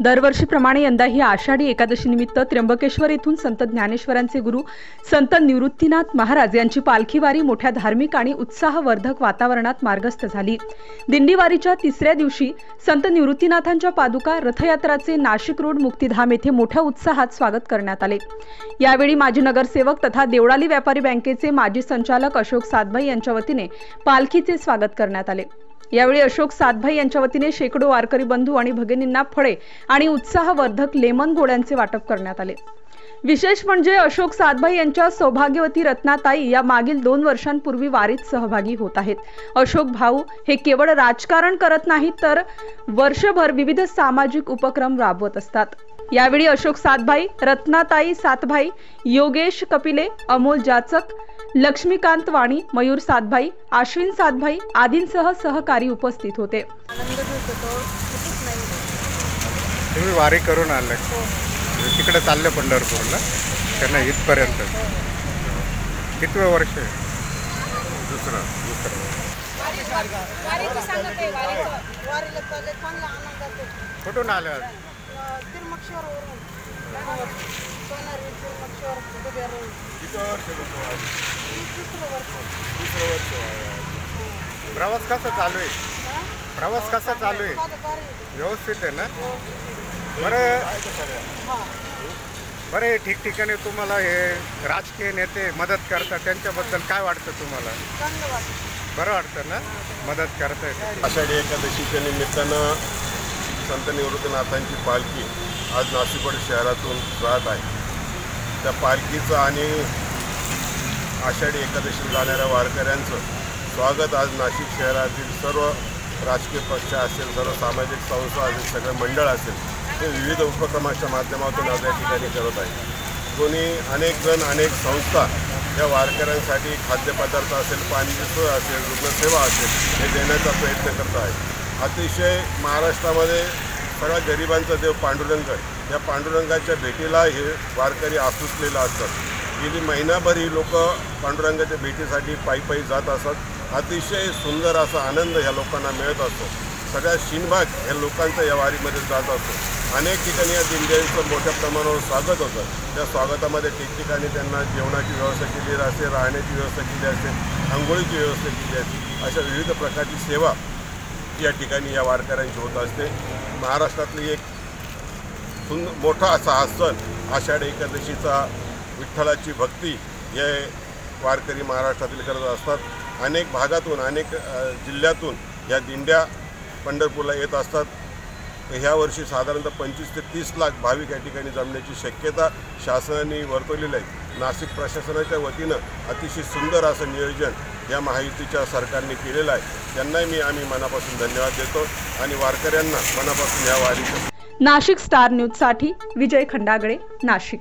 दरवर्षीप्रमाणे यंदाही आषाढी एकादशी निमित्त त्र्यंबकेश्वर येथून संत ज्ञानेश्वरांचे गुरु संत निवृत्तीनाथ महाराज यांची पालखी वारी मोठ्या धार्मिक आणि उत्साहवर्धक वातावरणात मार्गस्थ झाली। दिंडीवारीच्या तिसऱ्या दिवशी संत निवृत्तीनाथांच्या पादुका रथयात्राचे नाशिक रोड मुक्तिधाम येथे मोठ्या उत्साहात स्वागत करण्यात आले। यावेळी माजी नगरसेवक तथा देवळाली व्यापारी बँकेचे माजी संचालक अशोक सातभाई यांच्या वतीने पालखीचे स्वागत करण्यात आले। यावेळी अशोक सातभाई यांच्या वतीने शेकडो वारकरी बंधू आणि भगिनींना फळे आणि उत्साहवर्धक लेमन गोळ्यांचे वाटप करण्यात आले। विशेष म्हणजे अशोक सातभाई यांच्या सौभाग्यवती रत्नाताई या मागील 2 वर्षांपूर्वी वारीत सहभागी होत आहेत। अशोक भाऊ हे केवळ राजकारण करत नाहीत तर वर्षभर विविध सामाजिक उपक्रम राबवत असतात। यावेळी अशोक सातभाई, रत्नाताई सातभाई, योगेश कपिले, अमोल जाचक, लक्ष्मीकांत वाणी, मयूर सातभाई, अश्विन सातभाई आदींसह सहकारी उपस्थित होते। तुम्ही वारी करून आले तिकडे चालले पंढरपूरला त्यांना इथपर्यंत कितवे वर्ष आहे? दुसरं कुठून आले? प्रवास कसा चालू आहे? प्रवास कसा चालू आहे? व्यवस्थित आहे ना? बरं ठिकठिकाणी तुम्हाला हे राजकीय नेते मदत करतात त्यांच्याबद्दल काय वाटतं तुम्हाला? बरं वाटतं ना मदत करतायत? आषाढी एकादशीच्या निमित्तानं संत निवृत्तीनाथांची पालखी आज नाशिक शहरातून जात आहे। त्या पालखीचं आणि आषाढी एकादशीला जाणाऱ्या वारकऱ्यांचं स्वागत आज नाशिक शहरातील सर्व राजकीय पक्ष असेल, सर्व सामाजिक संस्था असेल, सगळे मंडळ असेल, ते विविध उपक्रमाच्या माध्यमातून आज या ठिकाणी करत आहे। कोणी अनेक जण, अनेक संस्था या वारकऱ्यांसाठी खाद्यपदार्थ असेल, पाण्याची सोय असेल, रुग्णसेवा असेल हे देण्याचा प्रयत्न करत आहे। अतिशय महाराष्ट्रामध्ये सगळ्या गरिबांचा देव पांडुरंग आहे। या पांडुरंगाच्या भेटीला हे वारकरी आसुसलेले असतात। गेली महिनाभर ही लोक पांडुरंगाच्या भेटीसाठी पायी जात असतात। अतिशय सुंदर असा आनंद ह्या लोकांना मिळत असतो। सगळ्या शिनभाग ह्या लोकांचा या वारीमध्ये जात असतो। अनेक ठिकाणी या दिंड्यांचं मोठ्या प्रमाणावर स्वागत होतं। त्या स्वागतामध्ये ठिकठिकाणी त्यांना जेवणाची व्यवस्था केलेली असते, राहण्याची व्यवस्था केली असते, आंघोळीची व्यवस्था केली असते। अशा विविध प्रकारची सेवा या ठिकाणी या वारकऱ्यांची होत असते। महाराष्ट्रातली एक मोठा असा हा सण आषाढी एकादशीचा विठ्ठलाची भक्ती हे वारकरी महाराष्ट्रातील करत असतात। अनेक भागातून, अनेक जिल्ह्यातून या दिंड्या पंढरपूरला येत असतात। ह्या वर्षी साधारणतः 25 ते 30 लाख भाविक या ठिकाणी जमण्याची शक्यता शासनाने वर्तवलेली आहे। नाशिक प्रशासनाच्या वतीनं अतिशय सुंदर असं नियोजन या महायुतीच्या सरकारने केलेलं आहे। त्यांनाही आम्ही मनापासून धन्यवाद देतो आणि वारकऱ्यांना मनापासून या वारीचं। नाशिक स्टार न्यूज साठी विजय खंडागळे, नाशिक।